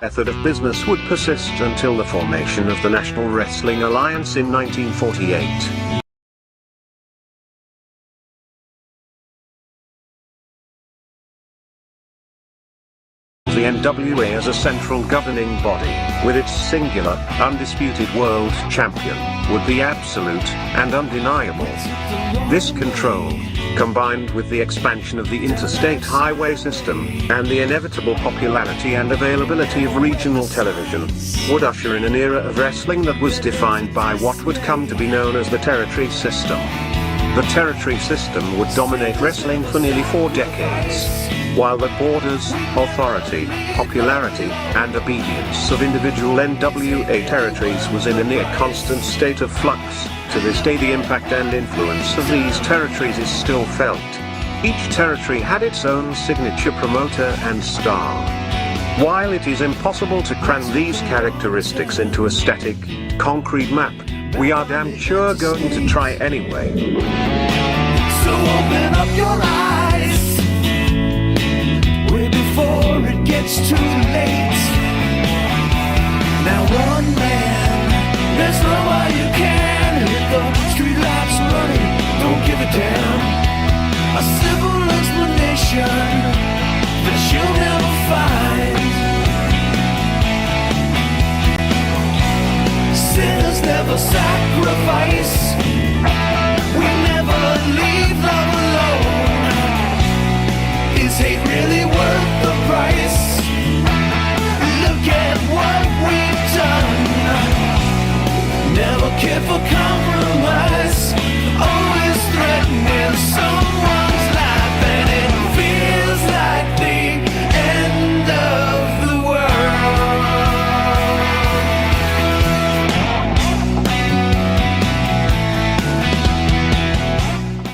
method of business would persist until the formation of the National Wrestling Alliance in 1948. The NWA as a central governing body, with its singular, undisputed world champion, would be absolute and undeniable. This control, combined with the expansion of the interstate highway system, and the inevitable popularity and availability of regional television, would usher in an era of wrestling that was defined by what would come to be known as the territory system. The territory system would dominate wrestling for nearly 4 decades. While the borders, authority, popularity, and obedience of individual NWA territories was in a near constant state of flux, to this day the impact and influence of these territories is still felt. Each territory had its own signature promoter and star. While it is impossible to cram these characteristics into a static, concrete map, we are damn sure going to try anyway. So open up your eyes before it gets too late. Now one man, there's no way you can hit the streetlights running, don't give a damn. A simple explanation that you'll never find. Sinners never sacrifice, we never leave love alone. Is hate really worth the price? Look at what we've done. Never care for compromise, always threatening someone's life, and it feels like the end of the world.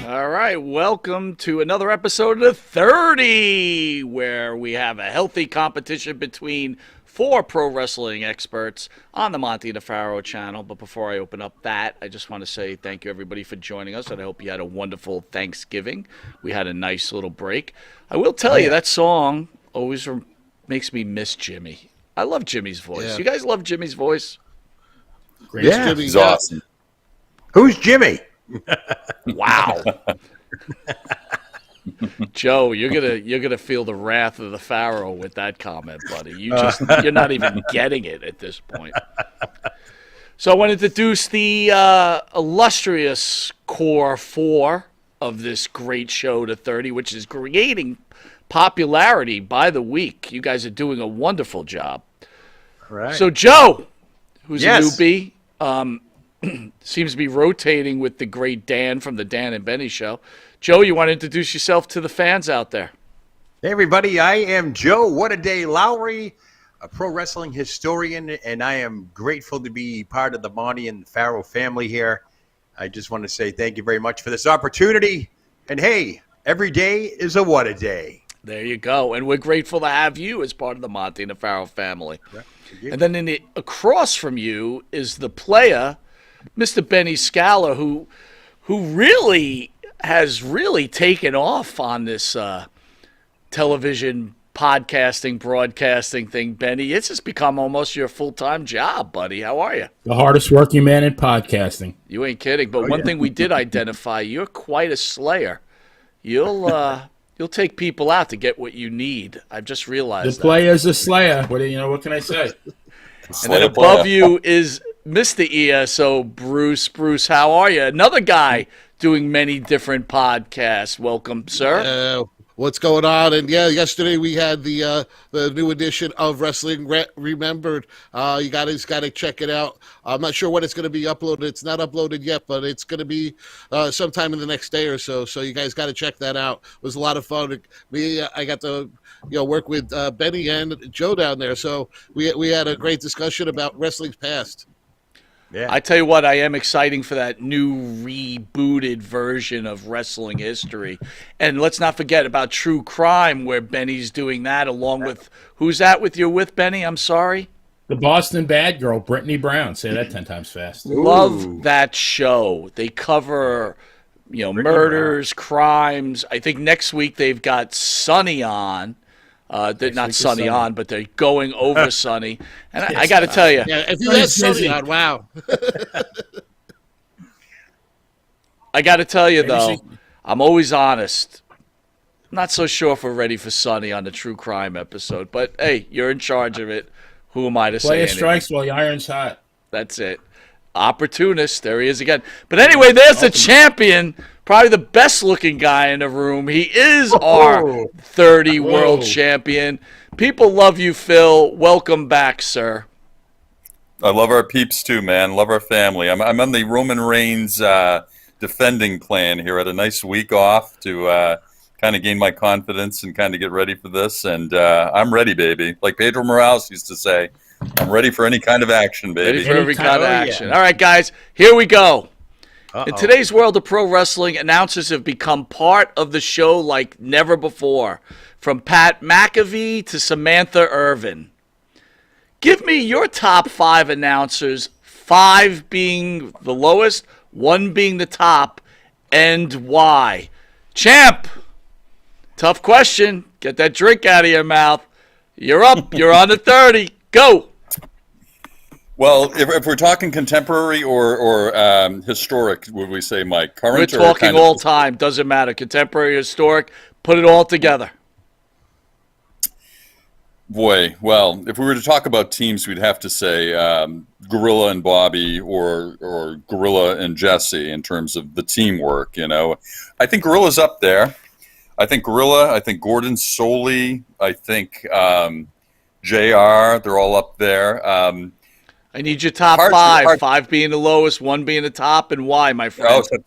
All right, welcome to another episode of 30, where we have a healthy competition between 4 pro wrestling experts on the Monte The Pharaoh channel. But before I open up that, I just want to say thank you, everybody, for joining us, and I hope you had a wonderful Thanksgiving. We had a nice little break. I will tell you, that song always makes me miss Jimmy. I love Jimmy's voice. Yeah. You guys love Jimmy's voice? Great. Yeah, Jimmy's awesome. Who's Jimmy? Wow. Joe, you're gonna feel the wrath of the Pharaoh with that comment, buddy. You're not even getting it at this point. So I want to introduce the illustrious core 4 of this great show to 30, which is creating popularity by the week. You guys are doing a wonderful job. All right. So Joe, who's a newbie, seems to be rotating with the great Dan from the Dan and Benny Show. Joe, you want to introduce yourself to the fans out there? Hey, everybody. I am Joe What-A-Day Lowry, a pro wrestling historian, and I am grateful to be part of the Monte and the Pharaoh family here. I just want to say thank you very much for this opportunity. And, hey, every day is a what-a-day. There you go. And we're grateful to have you as part of the Monte and the Pharaoh family. Yeah, and then across from you is the player, Mr. Benny Scala, who really has really taken off on this television podcasting, broadcasting thing, Benny. It's just become almost your full-time job, buddy. How are you? The hardest working man in podcasting. You ain't kidding. But one thing we did identify, you're quite a slayer. You'll take people out to get what you need. I've just realized the player's a slayer. What can I say? And then above you is Mr. ESO, Bruce. Bruce, how are you? Another guy doing many different podcasts. Welcome, sir. What's going on? And yeah, yesterday we had the new edition of Wrestling Remembered. You guys got to check it out. I'm not sure when it's going to be uploaded. It's not uploaded yet, but it's going to be sometime in the next day or so. So you guys got to check that out. It was a lot of fun. I got to work with Benny and Joe down there. So we had a great discussion about wrestling's past. Yeah. I tell you what, I am exciting for that new rebooted version of wrestling history. And let's not forget about True Crime, where Benny's doing that along with, who's that with you with, Benny? I'm sorry? The Boston Bad Girl, Brittany Brown. Say that 10 times fast. Love that show. They cover, murders, crimes. I think next week they've got Sonny on. They're not week is Sonny Sunny. on, but they're going over Sonny. And I got to tell you, Yeah, if you Sonny's had Sonny busy. on, wow. Maybe though, she- I'm always honest. I'm not so sure if we're ready for Sonny on the true crime episode, but hey, you're in charge of it. Who am I to say Player anything? strikes while the iron's hot. That's it. Opportunist. There he is again. But anyway, there's the champion, probably the best looking guy in the room. He is our 30 world Whoa. champion. People love you, Phil. Welcome back, sir. I love our peeps too, man. Love our family. I'm on the Roman Reigns defending plan here. Had a nice week off to kind of gain my confidence and kind of get ready for this. And I'm ready, baby. Like Pedro Morales used to say, I'm ready for any kind of action, Ready baby. for every kind of Oh, yeah. action. All right, guys, here we go. Uh-oh. In today's world of pro wrestling, announcers have become part of the show like never before. From Pat McAfee to Samantha Irvin. Give me your top 5 announcers, 5 being the lowest, 1 being the top, and why. Champ, tough question. Get that drink out of your mouth. You're up. You're on the 30. Go. Well, if we're talking contemporary or historic, would we say, Mike? Current We're or talking kind of- all time. Doesn't matter. Contemporary, historic. Put it all together. Boy, well, if we were to talk about teams, we'd have to say Gorilla and Bobby or Gorilla and Jesse in terms of the teamwork, you know. I think Gorilla's up there. I think Gorilla, I think Gordon Soley, I think JR, they're all up there. I need your top Hard- 5. hard- 5 being the lowest, 1 being the top, and why, my friend? Oh, so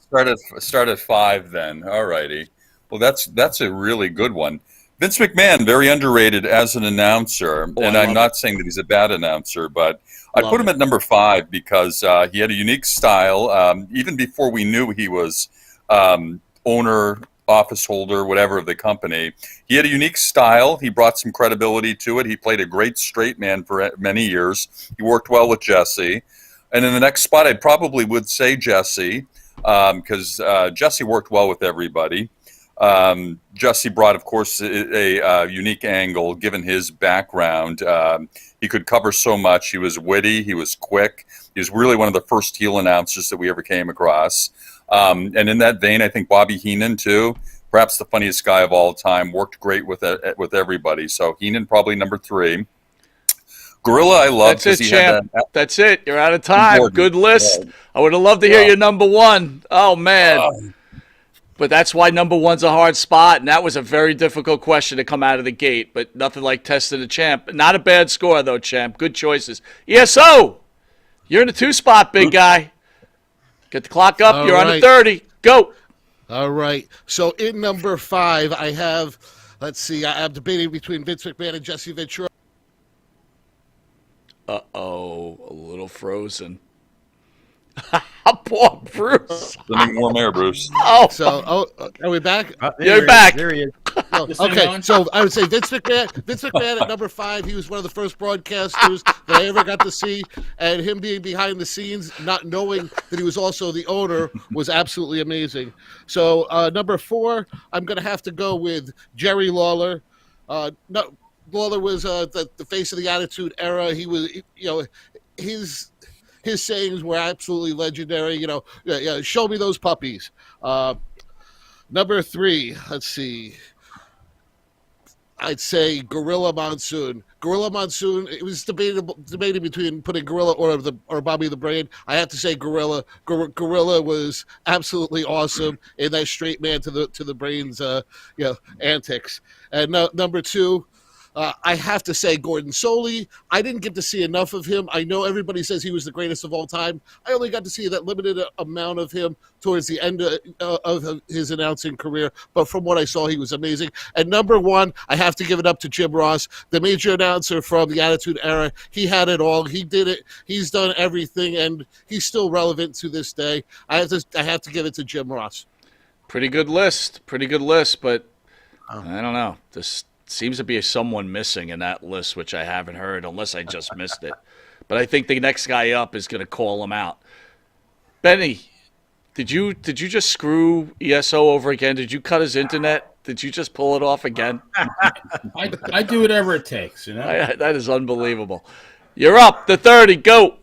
start at 5 then. All righty. Well, that's a really good one. Vince McMahon, very underrated as an announcer, and I I'm love not saying that he's a bad announcer, but I Love put him it. at number 5 because he had a unique style. Even before we knew he was owner, office holder, whatever of the company, he had a unique style. He brought some credibility to it. He played a great straight man for many years. He worked well with Jesse. And in the next spot, I probably would say Jesse because Jesse worked well with everybody. Jesse brought, of course, a unique angle given his background. He could cover so much. He was witty. He was quick. He was really one of the first heel announcers that we ever came across. And in that vein, I think Bobby Heenan, too, perhaps the funniest guy of all time, worked great with everybody. So Heenan probably number 3. Gorilla, I love That's it, because he had champ. that. That's it. You're out of time. Important. Good list. Yeah. I would have loved to hear Wow. your number 1. Oh, man. But that's why number 1's a hard spot, and that was a very difficult question to come out of the gate, but nothing like testing the champ. Not a bad score, though, champ. Good choices. ESO, you're in the 2 spot, big guy. Get the clock up. All You're on the right. 30. Go. All right. So in number 5, I have, let's see, I'm debating between Vince McMahon and Jesse Ventura. Uh-oh, a little frozen. Poor Bruce. Sending warm air, Bruce. Oh, So, are we back? There You're he is. back. There he is. Oh, This thing okay, on? so I would say Vince McMahon at number 5. He was one of the first broadcasters that I ever got to see, and him being behind the scenes, not knowing that he was also the owner, was absolutely amazing. So number 4, I'm going to have to go with Jerry Lawler. No, Lawler was the face of the Attitude Era. He was, his sayings were absolutely legendary. Show me those puppies. Number 3, let's see. I'd say Gorilla Monsoon. Gorilla Monsoon. It was debating between putting Gorilla or Bobby the Brain. I have to say Gorilla. Gorilla was absolutely awesome in that straight man to the Brain's antics. And number 2. I have to say Gordon Soley. I didn't get to see enough of him. I know everybody says he was the greatest of all time. I only got to see that limited amount of him towards the end of his announcing career. But from what I saw, he was amazing. And number 1, I have to give it up to Jim Ross, the major announcer from the Attitude Era. He had it all. He did it. He's done everything, and he's still relevant to this day. I have to give it to Jim Ross. pretty good list. But I don't know. This seems to be someone missing in that list, which I haven't heard, unless I just missed it. But I think the next guy up is going to call him out. Benny, did you just screw ESO over again? Did you cut his internet? Did you just pull it off again? I do whatever it takes, you know. That is unbelievable. You're up. The 30. Go.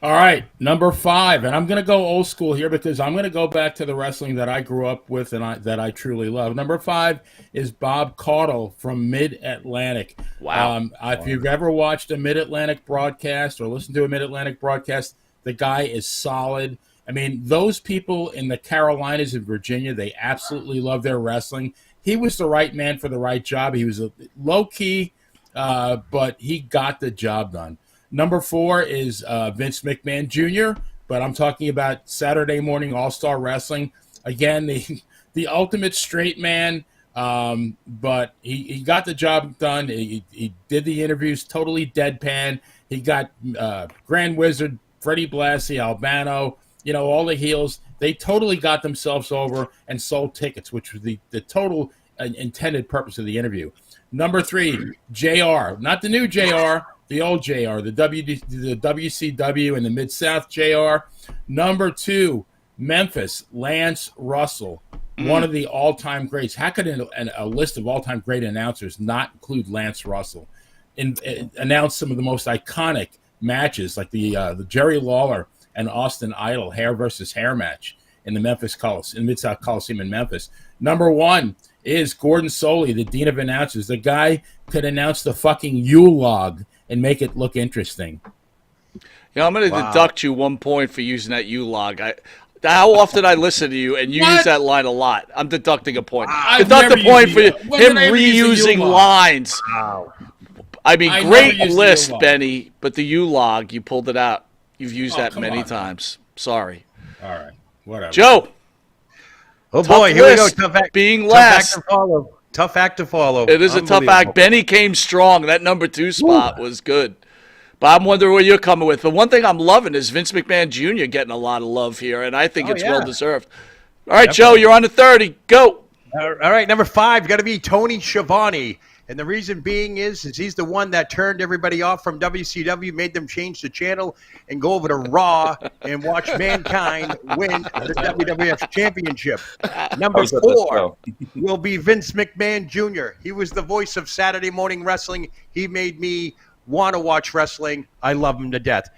All right, number 5, and I'm going to go old school here because I'm going to go back to the wrestling that I grew up with and that I truly love. Number 5 is Bob Caudle from Mid-Atlantic. Wow. If you've ever watched a Mid-Atlantic broadcast or listened to a Mid-Atlantic broadcast, the guy is solid. I mean, those people in the Carolinas and Virginia, they absolutely love their wrestling. He was the right man for the right job. He was a low-key, but he got the job done. Number 4 is Vince McMahon Jr., but I'm talking about Saturday Morning All-Star Wrestling. Again, the ultimate straight man, but he got the job done. He did the interviews totally deadpan. He got Grand Wizard, Freddie Blassie, Albano, all the heels. They totally got themselves over and sold tickets, which was the total intended purpose of the interview. Number 3, JR. Not the new JR, the old JR, the WCW and the Mid-South JR. Number 2, Memphis, Lance Russell, one of the all-time greats. How could a list of all-time great announcers not include Lance Russell? Announce some of the most iconic matches, like the Jerry Lawler and Austin Idol hair versus hair match in the Mid-South Coliseum in Memphis. Number 1 is Gordon Soley, the Dean of Announcers. The guy could announce the fucking Yule log and make it look interesting. I'm going to deduct you 1 point for using that Yule log. How often I listen to you, and you use that line a lot. I'm deducting a point. Deduct a point for him reusing lines. Wow. I mean, great list, Benny, but the Yule log, you pulled it out. You've used that many times. Sorry. All right. Whatever. Joe. Oh, boy. Here we go. Tough act to follow. It is a tough act. Benny came strong. That number 2 spot was good. But I'm wondering where you're coming with. But one thing I'm loving is Vince McMahon Jr. getting a lot of love here, and I think it's well-deserved. All right, Joe, you're on the 30. Go. All right, number 5 got to be Tony Schiavone. And the reason being is he's the one that turned everybody off from WCW, made them change the channel and go over to Raw and watch Mankind win the WWF Championship. Number 4 will be Vince McMahon Jr. He was the voice of Saturday Morning Wrestling. He made me want to watch wrestling. I love him to death.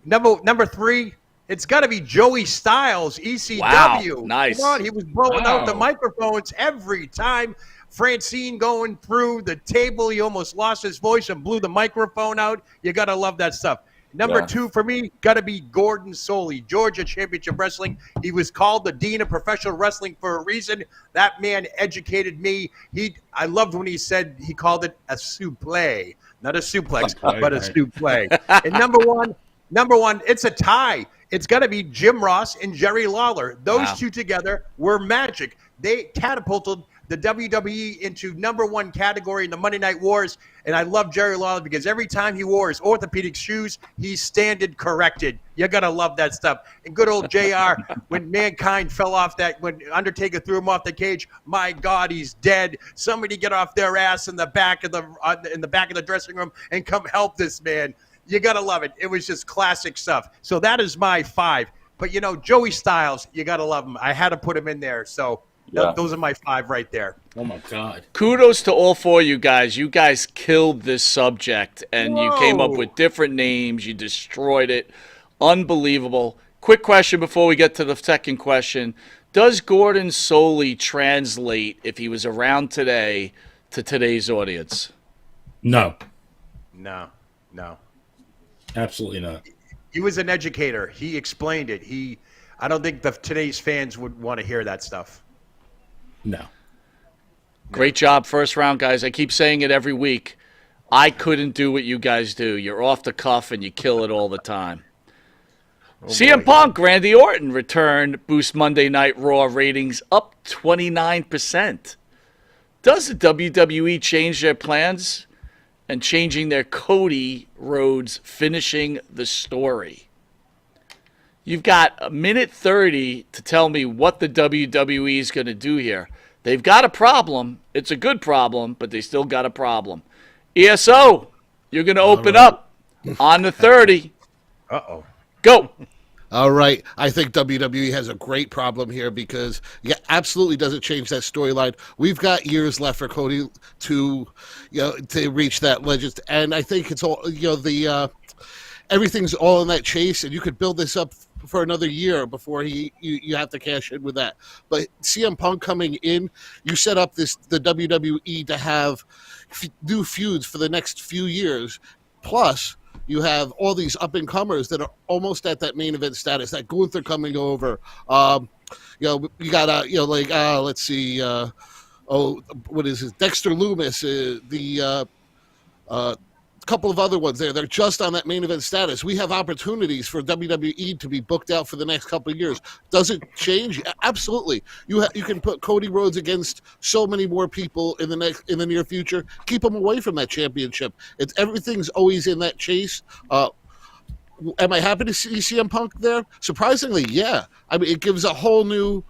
Number 3, it's got to be Joey Styles, ECW. Wow, nice. Come on, he was blowing out the microphones every time. Francine going through the table. He almost lost his voice and blew the microphone out. You got to love that stuff. Number 2 for me, got to be Gordon Soley, Georgia Championship Wrestling. He was called the Dean of Professional Wrestling for a reason. That man educated me. I loved when he said he called it a suplex, not a suplex, but a suplex. And number one, it's a tie. It's got to be Jim Ross and Jerry Lawler. Those two together were magic. They catapulted the WWE into number 1 category in the Monday Night Wars. And I love Jerry Lawler because every time he wore his orthopedic shoes, he's standard corrected. You got to love that stuff. And good old JR, when Mankind fell off when Undertaker threw him off the cage, my God, he's dead. Somebody get off their ass in the back of the dressing room and come help this man. You got to love it. It was just classic stuff. So that is my 5. But, Joey Styles, you got to love him. I had to put him in there. So those are my 5 right there. Oh, my God. Kudos to all 4 of you guys. You guys killed this subject, and you came up with different names. You destroyed it. Unbelievable. Quick question before we get to the second question. Does Gordon Soley translate, if he was around today, to today's audience? No. No. Absolutely not. He was an educator. He explained it. I don't think today's fans would want to hear that stuff. No. Great job, first round, guys. I keep saying it every week. I couldn't do what you guys do. You're off the cuff and you kill it all the time. CM Punk, Randy Orton returned, boost Monday Night Raw ratings up 29%. Does the WWE change their plans and changing their Cody Rhodes finishing the story? You've got a minute 30 to tell me what the WWE is going to do here. They've got a problem. It's a good problem, but they still got a problem. ESO, you're going to open up on the 30. Uh-oh. Go. All right. I think WWE has a great problem here because absolutely doesn't change that storyline. We've got years left for Cody to, to reach that legend. And I think it's all, everything's all in that chase, and you could build this up for another year before you have to cash in with that. But CM Punk coming in, you set up the WWE to have new feuds for the next few years. Plus, you have all these up and comers that are almost at that main event status. That Gunther coming over. You got let's see. What is it? Dexter Loomis. The couple of other ones there. They're just on that main event status. We have opportunities for WWE to be booked out for the next couple of years. Does it change? Absolutely. You can put Cody Rhodes against so many more people in the near future. Keep them away from that championship. Everything's always in that chase. Am I happy to see CM Punk there? Surprisingly, yeah. I mean, it gives a whole new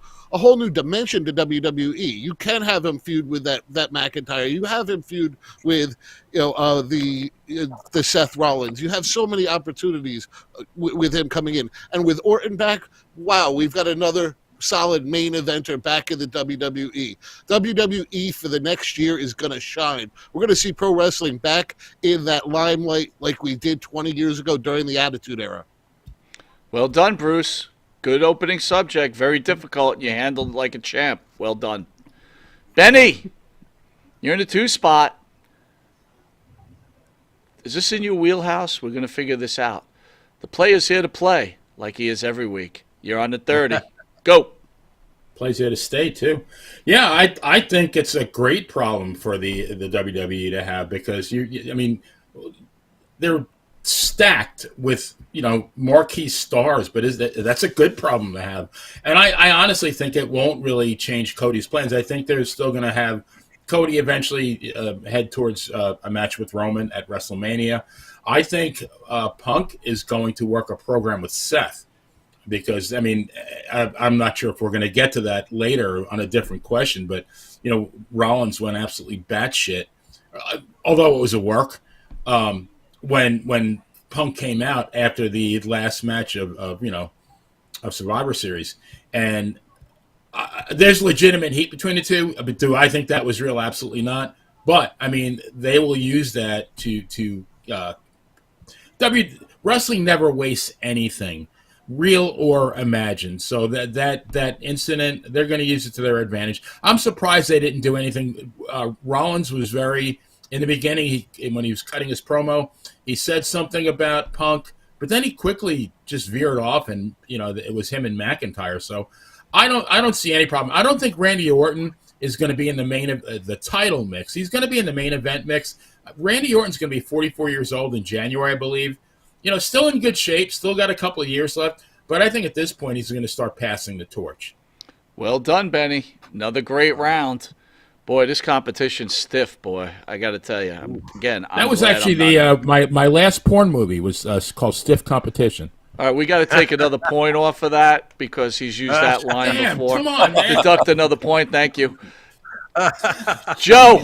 dimension to WWE. You can have him feud with that McIntyre. You have him feud with the Seth Rollins. You have so many opportunities with him coming in, and with Orton back, wow, we've got another solid main eventer back in the WWE. WWE for the next year is going to shine. We're going to see pro wrestling back in that limelight like we did 20 years ago during the Attitude Era. Well done, Bruce. Good opening subject. Very difficult, and you handled it like a champ. Well done. Benny, you're in the 2 spot. Is this in your wheelhouse? We're going to figure this out. The player's here to play, like he is every week. You're on the 30. Go. Plays here to stay too. Yeah, I think it's a great problem for the WWE to have because they're stacked with marquee stars, but that's a good problem to have. And I honestly think it won't really change Cody's plans. I think they're still going to have Cody eventually head towards a match with Roman at WrestleMania. I think Punk is going to work a program with Seth. Because, I'm not sure if we're going to get to that later on a different question, but, Rollins went absolutely batshit, although it was a work, when Punk came out after the last match of Survivor Series. And there's legitimate heat between the two, but do I think that was real? Absolutely not. But, they will use that to wrestling never wastes anything, real or imagined. So that incident, they're going to use it to their advantage. I'm surprised they didn't do anything. Rollins was in the beginning, when he was cutting his promo, he said something about Punk, but then he quickly just veered off, and it was him and McIntyre. So I don't see any problem. I don't think Randy Orton is going to be in the title mix. He's going to be in the main event mix. Randy Orton's going to be 44 years old in January, I believe. Still in good shape, still got a couple of years left, but I think at this point he's going to start passing the torch. Well done, Benny. Another great round. Boy, this competition's stiff, boy. I got to tell you. Again, that was actually my last porn movie was called Stiff Competition. All right, we got to take another point off of that because he's used that line before. Come on, man. Deduct another point. Thank you. Joe,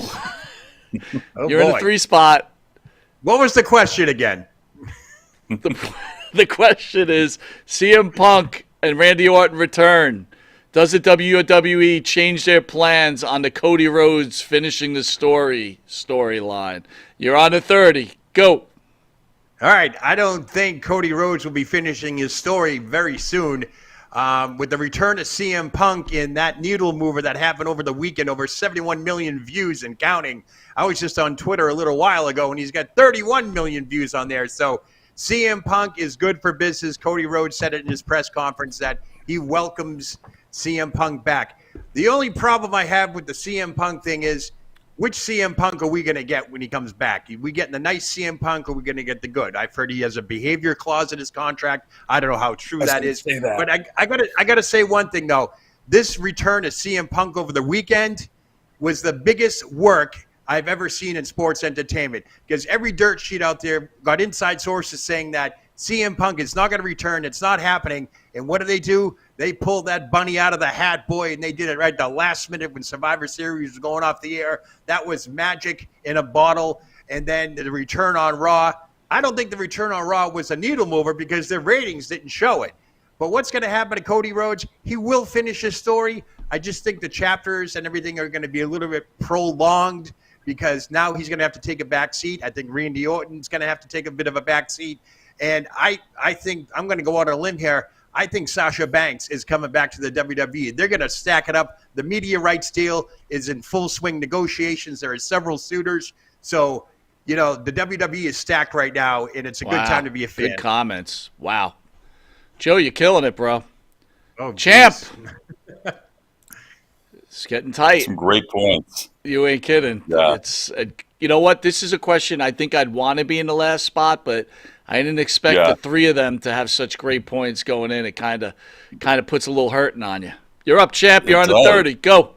you're in the 3 spot. What was the question again? The question is, CM Punk and Randy Orton return. Does the WWE change their plans on the Cody Rhodes finishing the storyline? You're on the 30. Go. All right. I don't think Cody Rhodes will be finishing his story very soon. With the return of CM Punk in that needle mover that happened over the weekend, over 71 million views and counting. I was just on Twitter a little while ago, and he's got 31 million views on there. So CM Punk is good for business. Cody Rhodes said it in his press conference that he welcomes CM Punk back. The only problem I have with the CM Punk thing is, which CM Punk are we going to get when he comes back? Are we getting the nice CM Punk, or are we going to get the good? I've heard he has a behavior clause in his contract. I don't know how true that is. But I got to say one thing, though. This return of CM Punk over the weekend was the biggest work I've ever seen in sports entertainment, because every dirt sheet out there got inside sources saying that CM Punk is not going to return. It's not happening. And what do? They pulled that bunny out of the hat, boy, and they did it right the last minute when Survivor Series was going off the air. That was magic in a bottle. And then the return on Raw. I don't think the return on Raw was a needle mover because their ratings didn't show it. But what's going to happen to Cody Rhodes? He will finish his story. I just think the chapters and everything are going to be a little bit prolonged because now he's going to have to take a back seat. I think Randy Orton's going to have to take a bit of a back seat. And I think I'm going to go out on a limb here. I think Sasha Banks is coming back to the WWE. They're going to stack it up. The media rights deal is in full swing negotiations. There are several suitors. So, the WWE is stacked right now, and it's a good time to be a fan. Good comments. Wow. Joe, you're killing it, bro. Oh, Champ. It's getting tight. Some great points. You ain't kidding. Yeah. It's you know what? This is a question I think I'd want to be in the last spot, but I didn't expect the three of them to have such great points going in. It kind of puts a little hurting on you. You're up, Champ. You're on the 30. Go.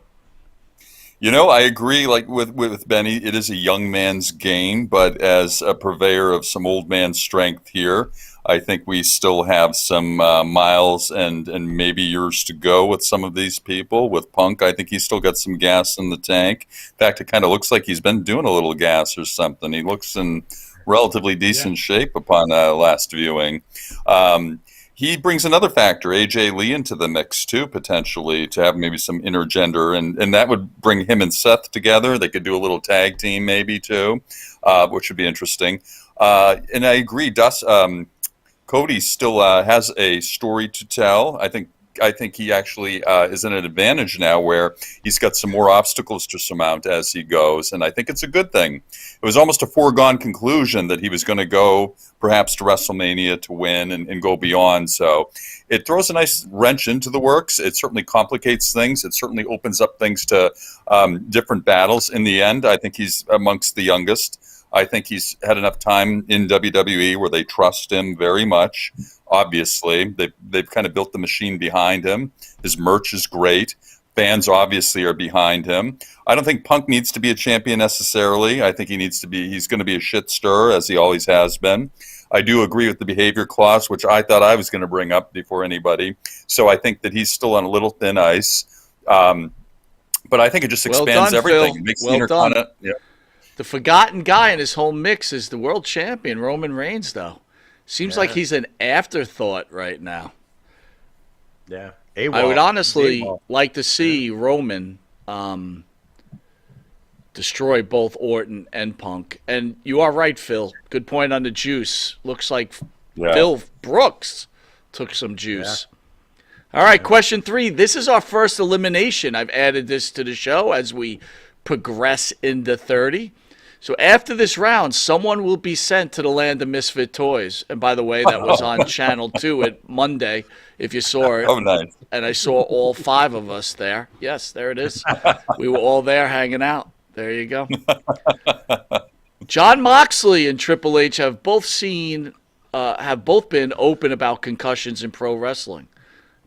I agree. Like with Benny, it is a young man's game, but as a purveyor of some old man strength here, I think we still have some miles and maybe years to go with some of these people. With Punk, I think he's still got some gas in the tank. In fact, it kind of looks like he's been doing a little gas or something. He looks in relatively decent shape upon last viewing. He brings another factor, AJ Lee, into the mix too, potentially, to have maybe some intergender, and that would bring him and Seth together. They could do a little tag team maybe too, which would be interesting. And I agree, Cody still has a story to tell. I think he actually is in an advantage now where he's got some more obstacles to surmount as he goes, and I think it's a good thing. It was almost a foregone conclusion that he was going to go perhaps to WrestleMania to win and go beyond, so it throws a nice wrench into the works. It certainly complicates things. It certainly opens up things to different battles. In the end, I think he's amongst the youngest. I think he's had enough time in WWE where they trust him very much. Obviously, they've kind of built the machine behind him. His merch is great. Fans obviously are behind him. I don't think Punk needs to be a champion necessarily. I think he's going to be a shit stirrer, as he always has been. I do agree with the behavior clause, which I thought I was going to bring up before anybody. So I think that he's still on a little thin ice. But I think it just expands everything. Phil. It makes Well the Intercontinental. Yeah. The forgotten guy in his whole mix is the world champion, Roman Reigns, though. Seems like he's an afterthought right now. Yeah. I would honestly like to see Roman destroy both Orton and Punk. And you are right, Phil. Good point on the juice. Looks like Phil Brooks took some juice. All right, question 3. This is our first elimination. I've added this to the show as we progress into 30. So after this round, someone will be sent to the land of misfit toys. And by the way, that was on Channel 2 at Monday, if you saw it. Oh, nice. And I saw all 5 of us there. Yes, there it is. We were all there hanging out. There you go. John Moxley and Triple H have both been open about concussions in pro wrestling.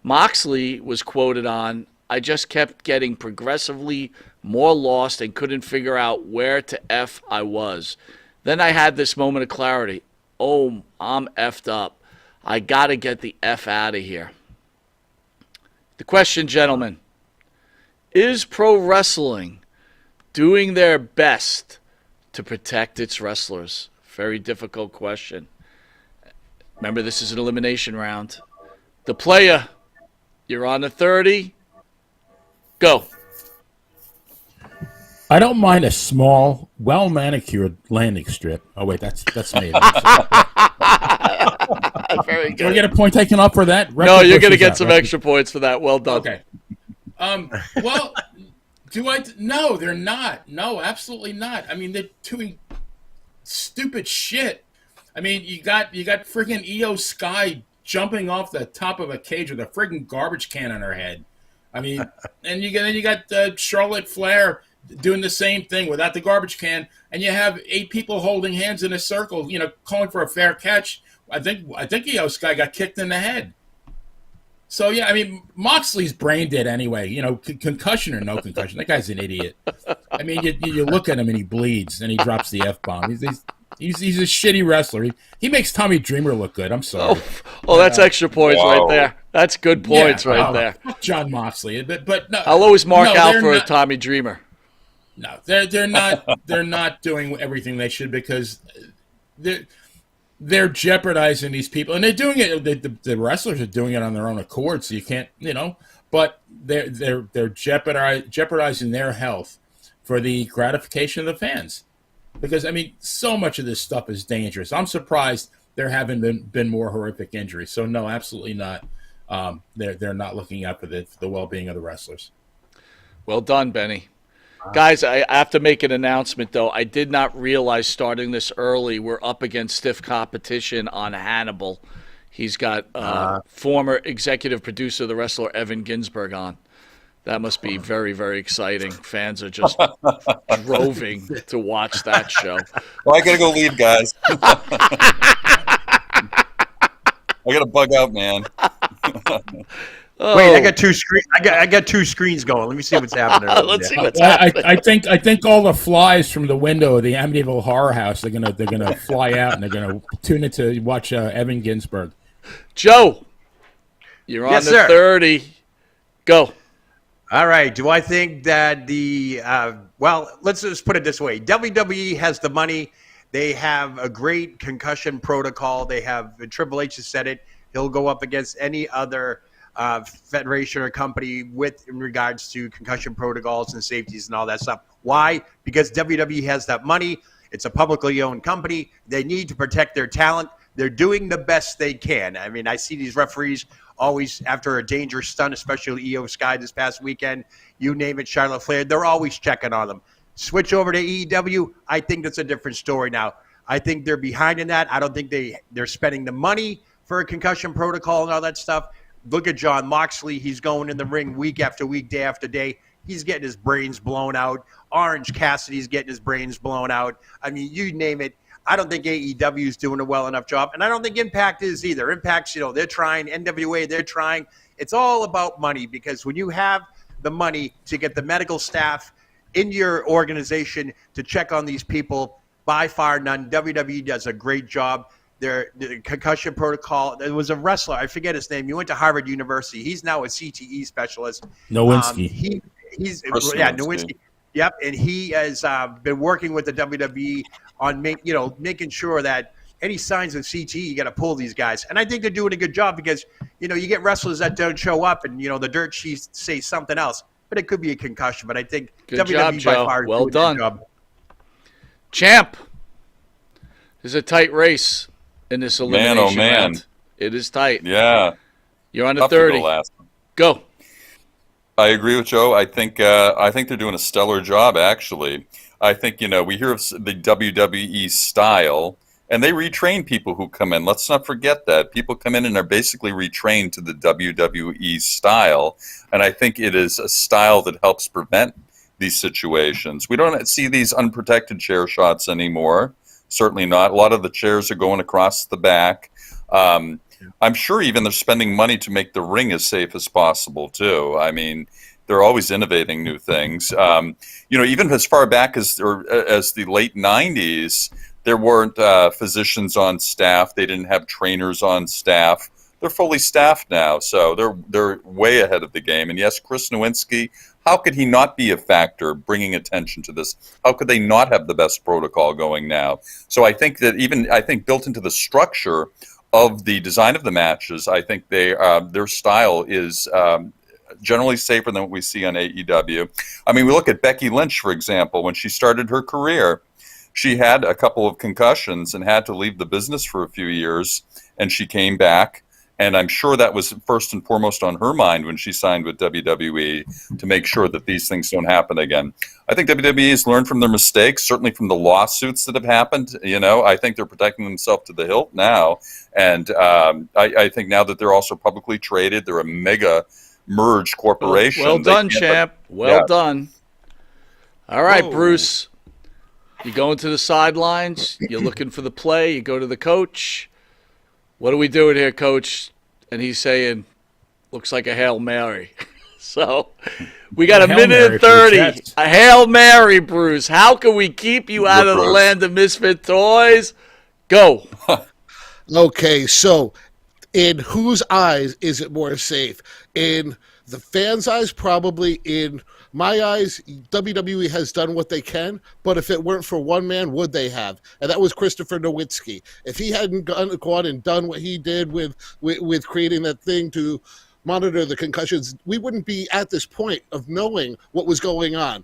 Moxley was quoted on, "I just kept getting progressively more lost and couldn't figure out where to F I was. Then I had this moment of clarity. Oh, I'm effed up. I got to get the F out of here." The question, gentlemen, is pro wrestling doing their best to protect its wrestlers? Very difficult question. Remember, this is an elimination round. The player, you're on the 30. Go. I don't mind a small, well-manicured landing strip. Oh, wait, that's me. Very good. Do I get a point taken off for that? No, you're going to get some extra points for that. Well done. Okay. Well, no, they're not. No, absolutely not. I mean, they're doing stupid shit. I mean, you got friggin' Io Sky jumping off the top of a cage with a friggin' garbage can on her head. I mean, and you got Charlotte Flair doing the same thing without the garbage can, and you have 8 people holding hands in a circle, calling for a fair catch. I think Io Sky got kicked in the head. So yeah, I mean, Moxley's brain dead anyway. Concussion or no concussion, that guy's an idiot. I mean, you look at him and he bleeds and he drops the F-bomb. He's a shitty wrestler. He makes Tommy Dreamer look good. I'm sorry. Oh, that's extra points right there. That's good points right there. John Moxley, but no, I'll always mark out for Tommy Dreamer. No, they're not. They're not doing everything they should because they're jeopardizing these people, and they're doing it. The wrestlers are doing it on their own accord, so you can't, But they're jeopardizing their health for the gratification of the fans, because so much of this stuff is dangerous. I'm surprised there haven't been more horrific injuries. So no, absolutely not. They're not looking out for the well-being of the wrestlers. Well done, Benny. Guys, I have to make an announcement, though. I did not realize starting this early, we're up against stiff competition on Hannibal. He's got former executive producer, the wrestler Evan Ginsberg, on. That must be very, very exciting. Fans are just droving to watch that show. Well, I got to go leave, guys. I got to bug out, man. Wait, I got two screens. I got two screens going. Let me see what's happening. Let's see what's happening. I think all the flies from the window of the Amityville Horror House they're gonna fly out, and they're gonna tune in to watch Evan Ginsberg. Joe, you're on Yes, the sir. 30. Go. All right. Do I think that let's just put it this way. WWE has the money. They have a great concussion protocol. They have Triple H has said it. He'll go up against any other federation or company in regards to concussion protocols and safeties and all that stuff. Why? Because WWE has that money. It's a publicly owned company. They need to protect their talent. They're doing the best they can. I see these referees always after a dangerous stunt, especially Io Sky this past weekend. You name it, Charlotte Flair. They're always checking on them. Switch over to AEW. I think that's a different story now. I think they're behind in that. I don't think they're spending the money for a concussion protocol and all that stuff. Look at Jon Moxley. He's going in the ring week after week, day after day. He's getting his brains blown out. Orange Cassidy's getting his brains blown out. You name it. I don't think AEW is doing a well enough job, and I don't think Impact is either. Impact's, they're trying. NWA, they're trying. It's all about money, because when you have the money to get the medical staff in your organization to check on these people, by far none. WWE does a great job. The concussion protocol. There was a wrestler, I forget his name. He went to Harvard University. He's now a CTE specialist. Nowinski. He's Chris Nowinski. Yep, and he has been working with the WWE on making sure that any signs of CTE, you got to pull these guys. And I think they're doing a good job, because you get wrestlers that don't show up, and the dirt sheets say something else, but it could be a concussion. But I think Good WWE job, by Joe. far is Well doing a done. good job. Champ. There's a tight race in this elimination Man, oh, man. round. It is tight. Yeah. You're on the Tough to go 30. last. Go. I agree with Joe. I think they're doing a stellar job, actually. I think, we hear of the WWE style, and they retrain people who come in. Let's not forget that. People come in and are basically retrained to the WWE style, and I think it is a style that helps prevent these situations. We don't see these unprotected chair shots anymore. Certainly not. A lot of the chairs are going across the back. I'm sure even they're spending money to make the ring as safe as possible, too. They're always innovating new things. Even as far back as the late 90s, there weren't physicians on staff. They didn't have trainers on staff. They're fully staffed now, so they're way ahead of the game. And yes, Chris Nowinski, how could he not be a factor bringing attention to this? How could they not have the best protocol going now? So I think that built into the structure of the design of the matches, I think their style is generally safer than what we see on AEW. We look at Becky Lynch, for example. When she started her career, she had a couple of concussions and had to leave the business for a few years, and she came back. And I'm sure that was first and foremost on her mind when she signed with WWE, to make sure that these things don't happen again. I think WWE has learned from their mistakes, certainly from the lawsuits that have happened. I think they're protecting themselves to the hilt now. And I think now that they're also publicly traded, they're a mega merged corporation. Well done, champ. Well done. All right, Bruce. You going to the sidelines. You're looking for the play. You go to the coach. What are we doing here, Coach? And he's saying, looks like a Hail Mary. So we got a minute and 30. A Hail Mary, Bruce. How can we keep you out of the land of misfit toys? Go. Okay, so in whose eyes is it more safe? In the fans' eyes, probably in my eyes, WWE has done what they can, but if it weren't for one man, would they have? And that was Christopher Nowitzki. If he hadn't gone and done what he did with creating that thing to monitor the concussions, we wouldn't be at this point of knowing what was going on.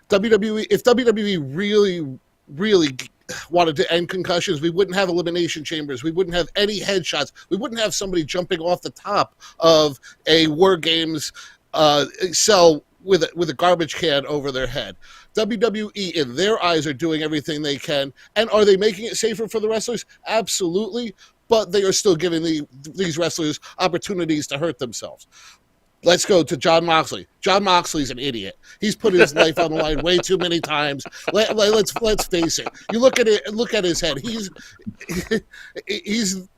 WWE, if WWE really wanted to end concussions, we wouldn't have elimination chambers. We wouldn't have any headshots. We wouldn't have somebody jumping off the top of a War Games cell with a garbage can over their head. WWE, in their eyes, are doing everything they can. And are they making it safer for the wrestlers? Absolutely. But they are still giving these wrestlers opportunities to hurt themselves. Let's go to Jon Moxley. Jon Moxley's an idiot. He's put his life on the line way too many times. Let's face it. You look at it. Look at his head. He's the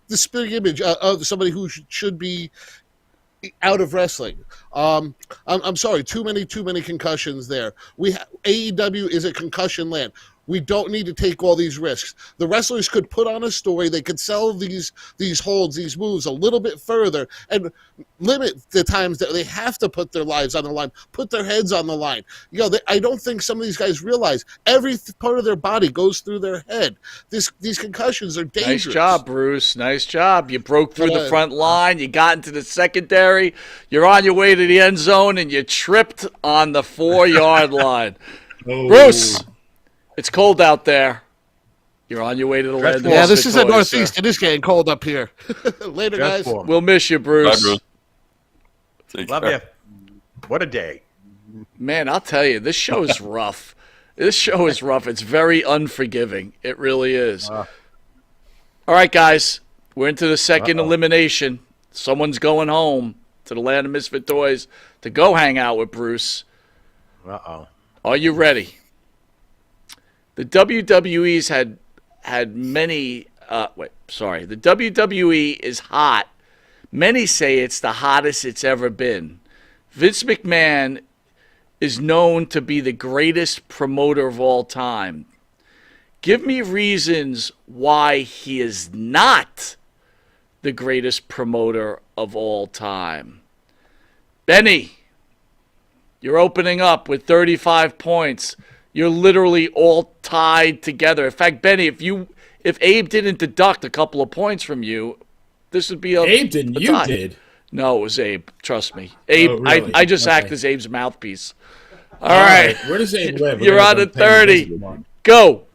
spitting image of somebody who should be out of wrestling. I'm sorry. Too many concussions there. AEW is a concussion land. We don't need to take all these risks. The wrestlers could put on a story. They could sell these holds, these moves a little bit further and limit the times that they have to put their lives on the line, put their heads on the line. I don't think some of these guys realize every part of their body goes through their head. These concussions are dangerous. Nice job, Bruce. Nice job. You broke through the front line. You got into the secondary. You're on your way to the end zone, and you tripped on the 4-yard line. Oh. Bruce! It's cold out there. You're on your way to the land. Yeah, this is the Northeast. Sir. It is getting cold up here. Later, guys. We'll miss you, Bruce. Bye, Bruce. Love you. What a day. Man, I'll tell you, this show is rough. This show is rough. It's very unforgiving. It really is. All right, guys. We're into the second elimination. Someone's going home to the land of misfit toys to go hang out with Bruce. Are you ready? The WWE's had many. The WWE is hot. Many say it's the hottest it's ever been. Vince McMahon is known to be the greatest promoter of all time. Give me reasons why he is not the greatest promoter of all time. Benny, you're opening up with 35 points. You're literally all tied together. In fact, Benny, if Abe didn't deduct a couple of points from you, this would be a Abe didn't. You did. No, it was Abe. Trust me. Abe. Oh, really? I just act as Abe's mouthpiece. All right. Where does Abe live? You're on at 30. Go.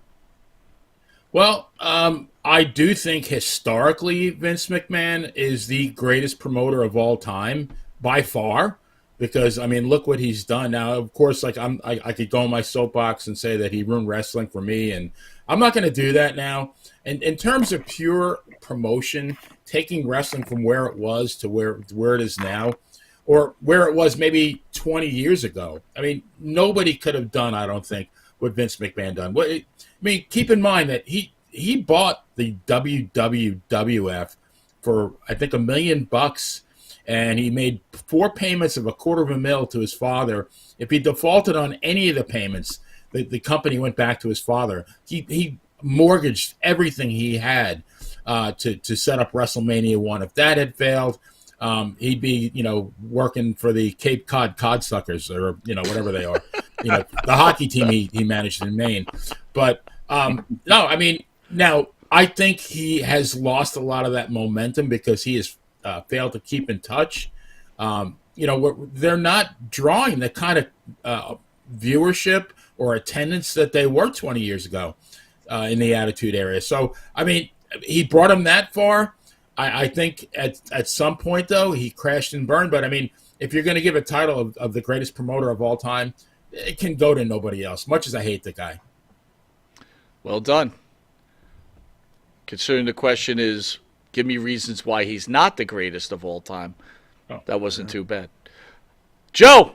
Well, I do think historically Vince McMahon is the greatest promoter of all time by far. Because, I mean, look what he's done. Now, of course, like I could go on my soapbox and say that he ruined wrestling for me, and I'm not going to do that now. And in terms of pure promotion, taking wrestling from where it was to where it is now, or where it was maybe 20 years ago, I mean, nobody could have done, I don't think, what Vince McMahon done. I mean, keep in mind that he bought the WWF for, I think, $1 million. And he made 4 payments of $250,000 to his father. If he defaulted on any of the payments, the company went back to his father. He mortgaged everything he had to set up WrestleMania 1. If that had failed, he'd be working for the Cape Cod Codsuckers or whatever they are, the hockey team he managed in Maine. But no, I mean, now I think he has lost a lot of that momentum because he has failed to keep in touch. They're not drawing the kind of viewership or attendance that they were 20 years ago in the Attitude Era. So, I mean, he brought him that far. I think at some point, though, he crashed and burned. But, I mean, if you're going to give a title of the greatest promoter of all time, it can go to nobody else, much as I hate the guy. Well done. Considering the question is, give me reasons why he's not the greatest of all time. That wasn't too bad. Joe!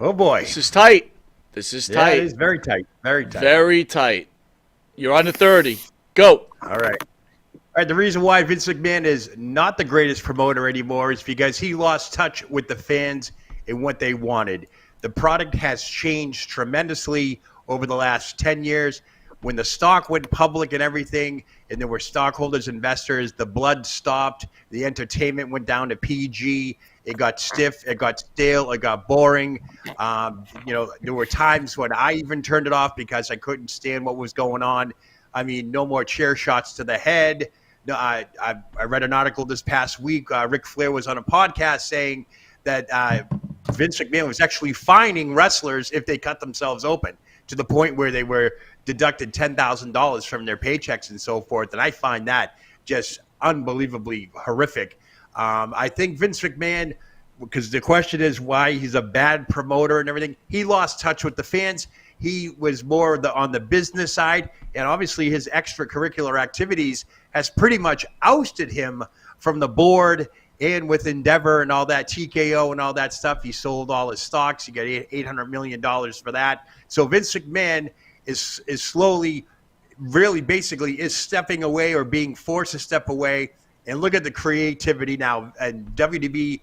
Oh, boy. This is tight. This is tight. It is very tight. Very tight. Very tight. You're on the 30. Go. All right. All right. The reason why Vince McMahon is not the greatest promoter anymore is because he lost touch with the fans and what they wanted. The product has changed tremendously over the last 10 years. when the stock went public and everything, and there were stockholders, investors, the blood stopped. The entertainment went down to PG. It got stiff. It got stale. It got boring. There were times when I even turned it off because I couldn't stand what was going on. I mean, no more chair shots to the head. No, I read an article this past week. Ric Flair was on a podcast saying that Vince McMahon was actually fining wrestlers if they cut themselves open, to the point where they were deducted $10,000 from their paychecks and so forth. And I find that just unbelievably horrific. I think Vince McMahon, because the question is why he's a bad promoter and everything, he lost touch with the fans. He was more on the business side, and obviously his extracurricular activities has pretty much ousted him from the board and with Endeavor and all that, TKO and all that stuff. He sold all his stocks. He got $800 million for that. So Vince McMahon is slowly, really basically is stepping away or being forced to step away. And look at the creativity now. And WWE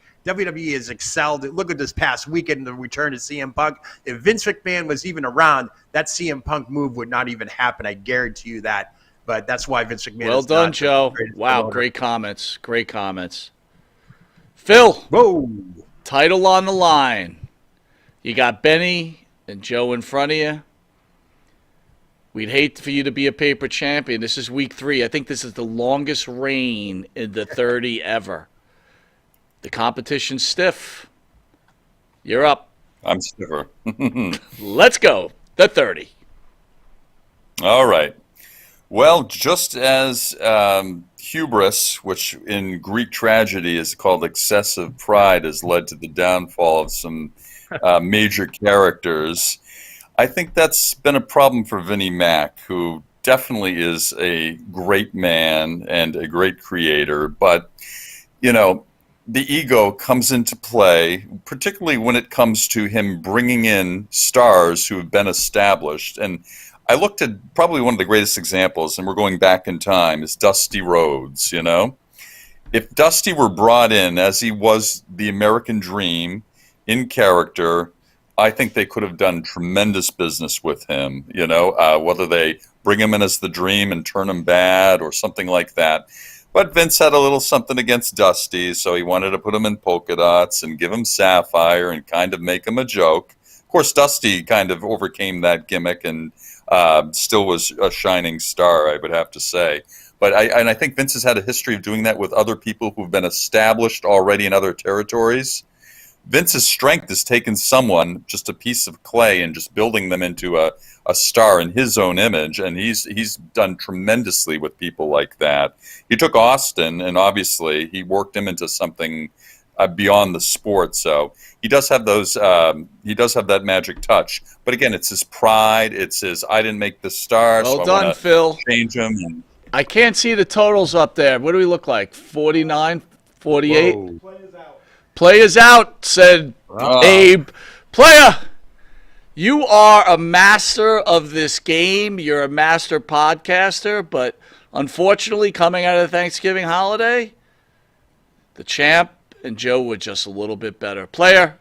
has excelled. Look at this past weekend, the return of CM Punk. If Vince McMahon was even around, that CM Punk move would not even happen. I guarantee you that. But that's why Vince McMahon Well is done, not Joe. the greatest Wow, promoter. great comments. Great comments. Phil, Whoa. title on the line. You got Benny and Joe in front of you. We'd hate for you to be a paper champion. This is week 3. I think this is the longest reign in the 30 ever. The competition's stiff. You're up. I'm stiffer. Let's go. The 30. All right. Well, just as hubris, which in Greek tragedy is called excessive pride, has led to the downfall of some major characters, I think that's been a problem for Vinnie Mac, who definitely is a great man and a great creator. But, the ego comes into play, particularly when it comes to him bringing in stars who have been established. And I looked at probably one of the greatest examples, and we're going back in time, is Dusty Rhodes, If Dusty were brought in as he was the American Dream in character, I think they could have done tremendous business with him, whether they bring him in as the Dream and turn him bad or something like that. But Vince had a little something against Dusty, so he wanted to put him in polka dots and give him sapphire and kind of make him a joke. Of course, Dusty kind of overcame that gimmick and still was a shining star, I would have to say. But I think Vince has had a history of doing that with other people who've been established already in other territories. Vince's strength is taking someone, just a piece of clay, and just building them into a star in his own image, and he's done tremendously with people like that. He took Austin, and obviously he worked him into something beyond the sport. So he does have those. He does have that magic touch. But again, it's his pride. It's his I didn't make the star. Well so done, I wanna Phil. change him. And I can't see the totals up there. What do we look like? 49, 48? Whoa. Players out, said Abe. Player, you are a master of this game. You're a master podcaster, but unfortunately, coming out of the Thanksgiving holiday, the champ and Joe were just a little bit better. Player,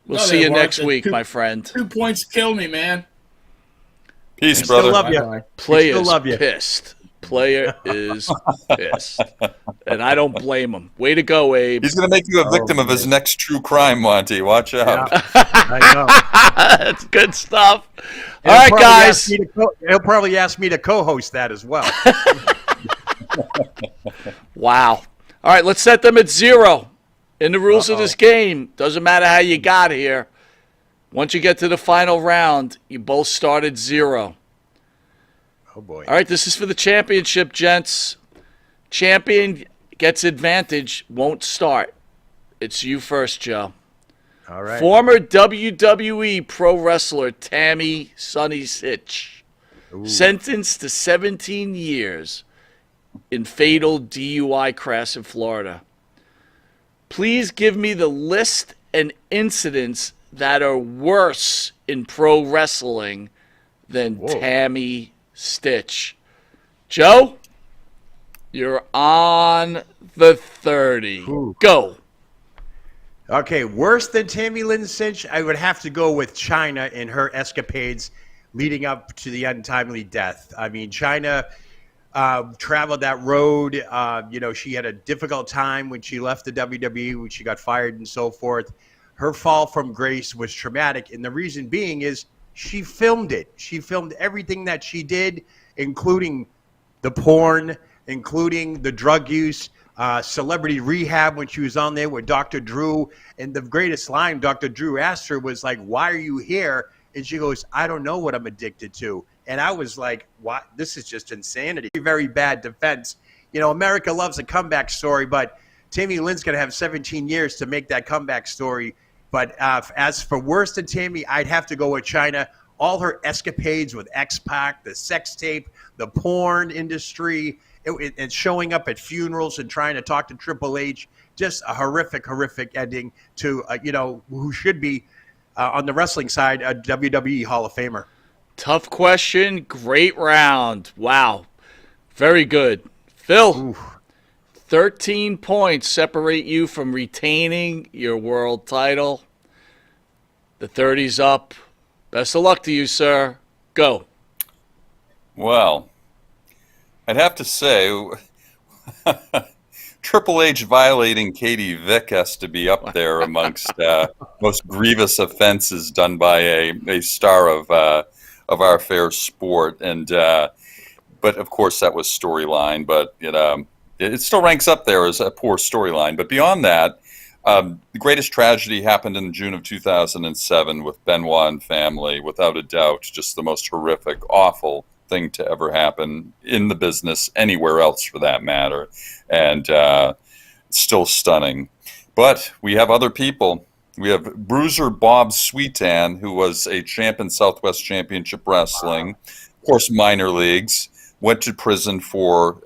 we'll No, see they you weren't. next The week, two- my friend. 2 points kill me, man. peace, Still brother. love you. Bye-bye. Player's still love you. pissed. Player is pissed. And I don't blame him. Way to go, Abe. He's going to make you a victim of his next true crime, Monty. Watch out. I know. That's good stuff. All He'll right, probably guys. ask me he'll probably ask me to co-host that as well. Wow. All right, let's set them at 0. In the rules of this game, doesn't matter how you got here. Once you get to the final round, you both start at 0. Oh boy. All right, this is for the championship, gents. Champion gets advantage, won't start. It's you first, Joe. All right. Former WWE pro wrestler Tammy Sonny Sitch, sentenced to 17 years in fatal DUI crash in Florida. Please give me the list and incidents that are worse in pro wrestling than Tammy Stitch. Joe, you're on the 30. Go. Okay, worse than Tammy Lynn Cinch, I would have to go with China and her escapades leading up to the untimely death. I mean, China traveled that road. She had a difficult time when she left the WWE, when she got fired and so forth. Her fall from grace was traumatic. And the reason being is she filmed it. She filmed everything that she did, including the porn, including the drug use, celebrity rehab when she was on there with Dr. Drew. And the greatest line Dr. Drew asked her was like, "Why are you here?" And she goes, "I don't know what I'm addicted to." And I was like, "What? This is just insanity." Very bad defense. America loves a comeback story, but Tammy Lynn's going to have 17 years to make that comeback story. But as for worse than Tammy, I'd have to go with China. All her escapades with X-Pac, the sex tape, the porn industry, and showing up at funerals and trying to talk to Triple H. Just a horrific, horrific ending to, who should be, on the wrestling side, a WWE Hall of Famer. Tough question. Great round. Wow. Very good. Phil, Oof. 13 points separate you from retaining your world title. The 30's up. Best of luck to you, sir. Go. Well, I'd have to say, Triple H violating Katie Vick has to be up there amongst most grievous offenses done by a star of our fair sport. And but of course that was storyline. But it still ranks up there as a poor storyline. But beyond that, the greatest tragedy happened in June of 2007 with Benoit and family. Without a doubt, just the most horrific, awful thing to ever happen in the business, anywhere else for that matter. And still stunning. But we have other people. We have Bruiser Bob Sweetan, who was a champ in Southwest Championship Wrestling, of course, minor leagues, went to prison for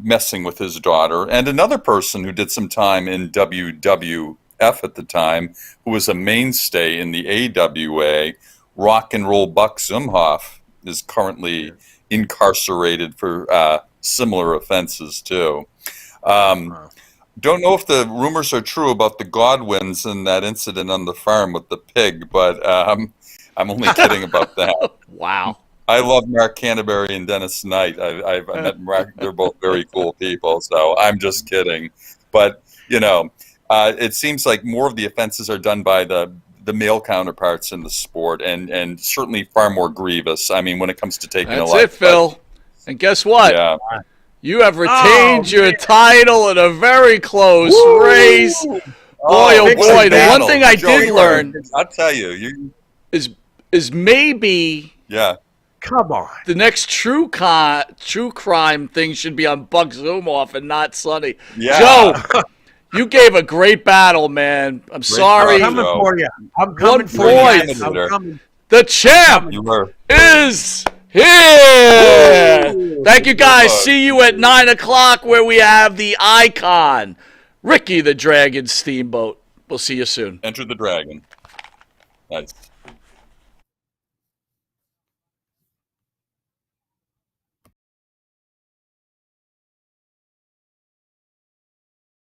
messing with his daughter, and another person who did some time in WWF at the time, who was a mainstay in the AWA, Rock and Roll Buck Zumhoff, is currently incarcerated for similar offenses too. Don't know if the rumors are true about the Godwins and that incident on the farm with the pig, but I'm only kidding about that. Wow. I love Mark Canterbury and Dennis Knight. I met Mark. They're both very cool people, so I'm just kidding. But, it seems like more of the offenses are done by the male counterparts in the sport, and certainly far more grievous. I mean, when it comes to taking a life. That's it, Phil. And guess what? Yeah. You have retained your title in a very close race. Boy, oh boy, the one thing I did learn, I'll tell you, is maybe Come on. the next true crime thing should be on Buck Zumhoff and not Sonny. Yeah. Joe, you gave a great battle, man. I'm sorry. I'm coming for you. I'm coming for point. you. I'm coming. The champ You were. is here. Thank you, guys. See you at 9 o'clock where we have the icon, Ricky the Dragon Steamboat. We'll see you soon. Enter the Dragon. Nice.